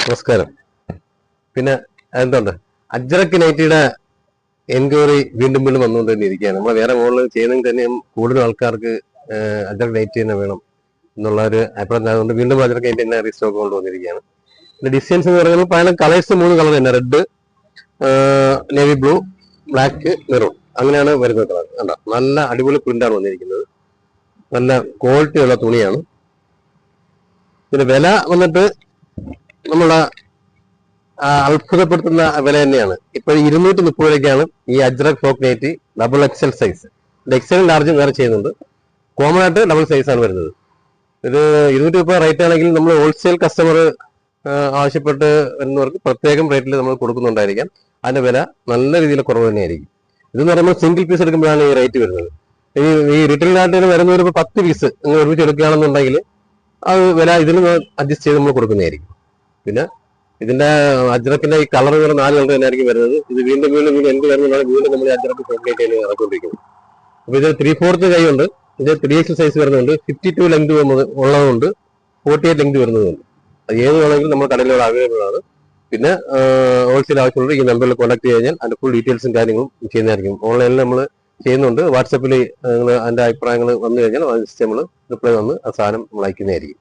നമസ്കാരം. പിന്നെ എന്തുണ്ട്, അജ്രക് നൈറ്റിയുടെ എൻക്വയറി വീണ്ടും വീണ്ടും വന്നുകൊണ്ട് തന്നെ ഇരിക്കുകയാണ്. നമ്മൾ വേറെ മോഡൽ ചെയ്യുന്നെങ്കിൽ തന്നെയും കൂടുതൽ ആൾക്കാർക്ക് അജ്രക് നൈറ്റി തന്നെ വേണം എന്നുള്ള ഒരു അഭിപ്രായം ആയതുകൊണ്ട് വീണ്ടും അജ്രക് നൈറ്റി തന്നെ റീസ്റ്റോക്ക് കൊണ്ടുവന്നിരിക്കുകയാണ്. പിന്നെ ഡിസൈൻസ് എന്ന് പറയുന്നത് പല കളേഴ്സ്, 3 കളർ തന്നെ, red, navy blue, black, maroon, അങ്ങനെയാണ് വരുന്നത് കളർ. കണ്ടോ, നല്ല അടിപൊളി പ്രിന്റാണ് വന്നിരിക്കുന്നത്. നല്ല ക്വാളിറ്റി ഉള്ള തുണിയാണ്. പിന്നെ വില വന്നിട്ട് നമ്മളെ അത്ഭുതപ്പെടുത്തുന്ന വില തന്നെയാണ്. ഇപ്പോൾ 230 രൂപയ്ക്കാണ് ഈ ajrak frock nightie double XL size. XL ലാർജും വേറെ ചെയ്യുന്നുണ്ട്. കോമൺ ആയിട്ട് ഡബിൾ സൈസാണ് വരുന്നത്. ഇത് 200 രൂപ റേറ്റ് ആണെങ്കിൽ നമ്മൾ ഹോൾസെയിൽ കസ്റ്റമർ ആവശ്യപ്പെട്ട് വരുന്നവർക്ക് പ്രത്യേകം റേറ്റിൽ നമ്മൾ കൊടുക്കുന്നുണ്ടായിരിക്കാം. അതിന്റെ വില നല്ല രീതിയിൽ കുറവ് തന്നെയായിരിക്കും. ഇതെന്ന് പറയുമ്പോൾ സിംഗിൾ പീസ് എടുക്കുമ്പോഴാണ് ഈ റേറ്റ് വരുന്നത്. ഈ റിറ്റെയിൽ നാട്ടിൽ വരുന്നവർ 10 പീസ് നിങ്ങൾ ഒരുമിച്ച് എടുക്കുകയാണെന്നുണ്ടെങ്കിൽ അത് വില ഇതിൽ അഡ്ജസ്റ്റ് ചെയ്ത് നമ്മൾ കൊടുക്കുന്നതായിരിക്കും. പിന്നെ ഇതിന്റെ അജ്രക്കിന്റെ ഈ കളർ 4 കളർ തന്നെ ആയിരിക്കും വരുന്നത്. ഇത് വീണ്ടും വീണ്ടും വീണ്ടും എന്ത് വരുന്നതാണ് വീണ്ടും നമ്മൾ അജ്രക്ക് ചോക്ലേറ്റ് ഇറക്കൊണ്ടിരിക്കുന്നത്. അപ്പൊ ഇത് 3/4 കൈ ഉണ്ട്. ഇത് 3XL സൈസ് വരുന്നുണ്ട്. 52 ലെങ്ത് ഉള്ളതുകൊണ്ട് 48 ലെങ്ത് വരുന്നതുണ്ട്. അത് ഏത് വേണമെങ്കിലും നമ്മൾ കടയിലൂടെ അവൈലബിൾ ആണ്. പിന്നെ ഹോൾസെയിൽ ആവശ്യമുള്ള ഈ നമ്പറിൽ കോൺടാക്ട് ചെയ്ത് കഴിഞ്ഞാൽ അതിന്റെ ഫുൾ ഡീറ്റെയിൽസും കാര്യങ്ങളും ചെയ്യുന്നതായിരിക്കും. ഓൺലൈനിൽ നമ്മൾ ചെയ്യുന്നുണ്ട്. വാട്സാപ്പിൽ നിങ്ങൾ അതിന്റെ അഭിപ്രായങ്ങൾ വന്നു കഴിഞ്ഞാൽ അതിന് നമ്മൾ റിപ്ലൈ വന്ന് ആ സാധനം നമ്മൾ അയക്കുന്നതായിരിക്കും.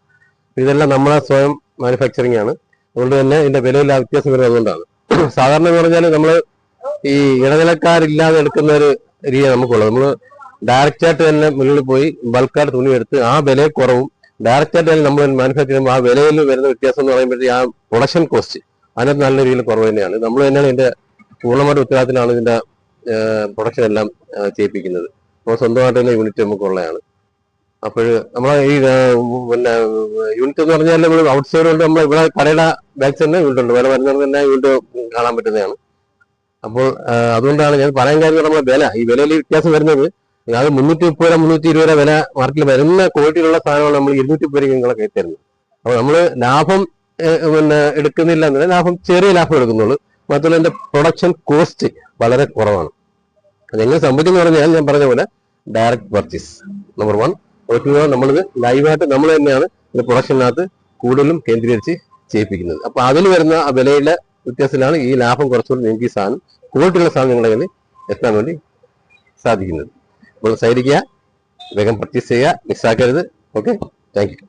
ഇതെല്ലാം നമ്മളെ സ്വയം മാനുഫാക്ചറിങ് ആണ്. അതുകൊണ്ട് തന്നെ ഇതിന്റെ വിലയിൽ വ്യത്യാസം വരുന്നത് അതുകൊണ്ടാണ്. സാധാരണ എന്ന് പറഞ്ഞാൽ നമ്മൾ ഈ ഇടനിലക്കാരില്ലാതെ എടുക്കുന്ന ഒരു രീതി നമുക്കുള്ളത്. നമ്മൾ ഡയറക്റ്റ് ആയിട്ട് തന്നെ മുന്നിൽ പോയി ബൾക്കായിട്ട് തുണി എടുത്ത് ആ വില കുറവും ഡയറക്റ്റ് ആയിട്ട് തന്നെ നമ്മൾ മാനുഫാക്ചർ ചെയ്യുമ്പോൾ ആ വിലയിൽ വരുന്ന വ്യത്യാസം എന്ന് പറയുമ്പോഴത്തേക്ക് ആ പ്രൊഡക്ഷൻ കോസ്റ്റ് അതിനകത്ത് നല്ല രീതിയിൽ കുറവ് തന്നെയാണ്. നമ്മൾ തന്നെയാണ് ഇതിന്റെ പൂർണ്ണമായിട്ട് ഉത്തരവാദിത്തത്തിലാണ് ഇതിന്റെ പ്രൊഡക്ഷൻ എല്ലാം ചെയ്യിപ്പിക്കുന്നത്. അപ്പോൾ സ്വന്തമായിട്ട് തന്നെ യൂണിറ്റ് നമുക്കുള്ളതാണ്. അപ്പോൾ നമ്മളെ ഈ പിന്നെ യൂണിറ്റ് എന്ന് പറഞ്ഞാൽ നമ്മൾ ഔട്ട് സൈഡ് കൊണ്ട് നമ്മൾ ഇവിടെ കടയുടെ ബാക്ക് തന്നെ യൂണിറ്റ് ഉണ്ട്. വില വരുന്നത് തന്നെ യൂണിറ്റ് കാണാൻ പറ്റുന്നതാണ്. അപ്പോൾ അതുകൊണ്ടാണ് ഞാൻ പറയാൻ കാര്യം, നമ്മളെ വില ഈ വിലയിൽ വ്യത്യാസം വരുന്നത് അത് 330 രൂപ 320 രൂപ വില മാർക്കറ്റിൽ വരുന്ന ക്വാളിറ്റിയിലുള്ള സാധനമാണ് നമ്മൾ 230 രൂപയ്ക്ക് നിങ്ങളെ കയറ്റി തരുന്നത്. അപ്പോൾ നമ്മൾ ലാഭം പിന്നെ എടുക്കുന്നില്ല എന്നല്ല, ലാഭം ചെറിയ ലാഭം എടുക്കുന്നുള്ളൂ. മാത്രമല്ല എൻ്റെ പ്രൊഡക്ഷൻ കോസ്റ്റ് വളരെ കുറവാണ്. അതെങ്ങനെ സംഭവിച്ചെന്ന് പറഞ്ഞാൽ ഞാൻ പറഞ്ഞ പോലെ ഡയറക്റ്റ് പർച്ചേസ് നമ്പർ 1. നമ്മളിത് ലൈവായിട്ട് നമ്മൾ തന്നെയാണ് ഇത് പ്രൊഡക്ഷനകത്ത് കൂടുതലും കേന്ദ്രീകരിച്ച് ചെയ്യിപ്പിക്കുന്നത്. അപ്പൊ അതിൽ വരുന്ന ആ വിലയുടെ വ്യത്യാസത്തിലാണ് ഈ ലാഭം കുറച്ചുകൂടി നിങ്ങൾക്ക് ഈ സാധനം ക്വാളിറ്റിയുള്ള സാധനം നിങ്ങളുടെ കയ്യിൽ എത്താൻ വേണ്ടി സാധിക്കുന്നത്. അപ്പോൾ സൈഡിക്കുക, വേഗം പർച്ചേസ് ചെയ്യുക, മിസ്സാക്കരുത്. Okay, thank you.